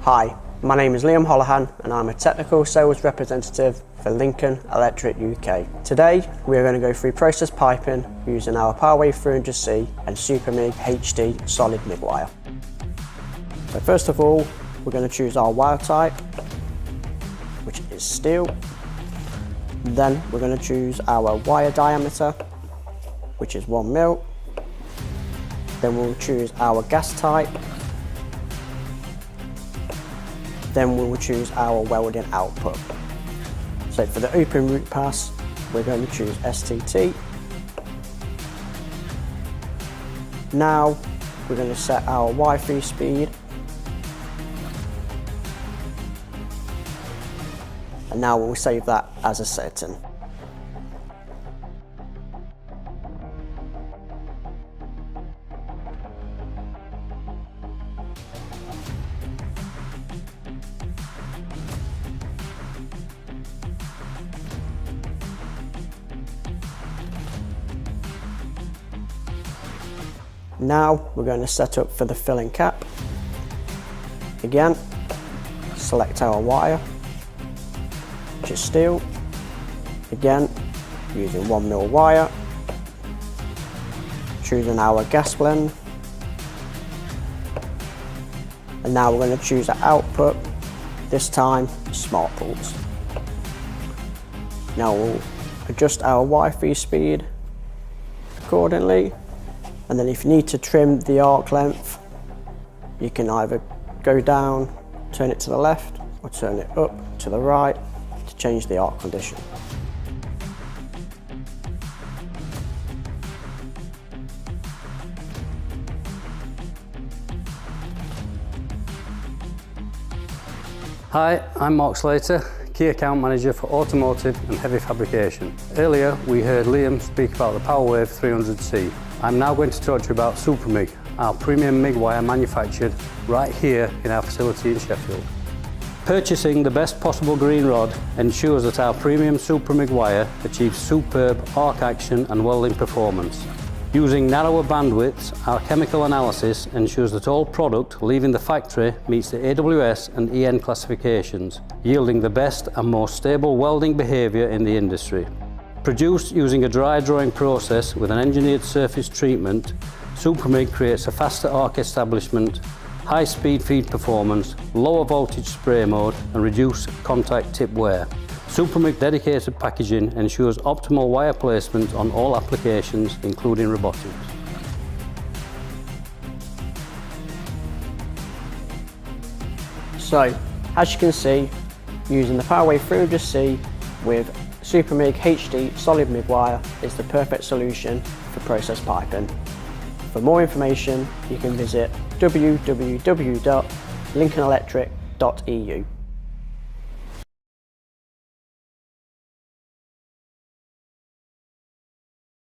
Hi, my name is Liam Holohan and I'm a technical sales representative for Lincoln Electric UK. Today we are going to go through process piping using our Powerwave 300C and SupraMig HD solid MIG wire. So first of all, we're going to choose our wire type, which is steel. Then we're going to choose our wire diameter, which is 1 mil. Then we'll choose our gas type. Then we will choose our welding output. So for the open root pass, we're going to choose STT. Now we're going to set our Wi-Fi speed. And now we'll save that as a setting. Now we're going to set up for the filling cap. Again, select our wire, which is steel. Again, using 1 mil wire. Choosing our gas blend. And now we're going to choose our output, this time smart pulse. Now we'll adjust our Wi-Fi speed accordingly. And then if you need to trim the arc length, you can either go down, turn it to the left, or turn it up to the right to change the arc condition. Hi, I'm Mark Slater, Key Account Manager for Automotive and Heavy Fabrication. Earlier we heard Liam speak about the Powerwave 300C. I'm now going to talk to you about SupraMig, our premium MIG wire manufactured right here in our facility in Sheffield. Purchasing the best possible green rod ensures that our premium SupraMig wire achieves superb arc action and welding performance. Using narrower bandwidths, our chemical analysis ensures that all product leaving the factory meets the AWS and EN classifications, yielding the best and most stable welding behaviour in the industry. Produced using a dry drawing process with an engineered surface treatment, SupraMig creates a faster arc establishment, high speed feed performance, lower voltage spray mode and reduced contact tip wear. SupraMig dedicated packaging ensures optimal wire placement on all applications, including robotics. So, as you can see, using the Powerwave 300C with SupraMig HD solid MIG wire is the perfect solution for process piping. For more information, you can visit www.lincolnelectric.eu.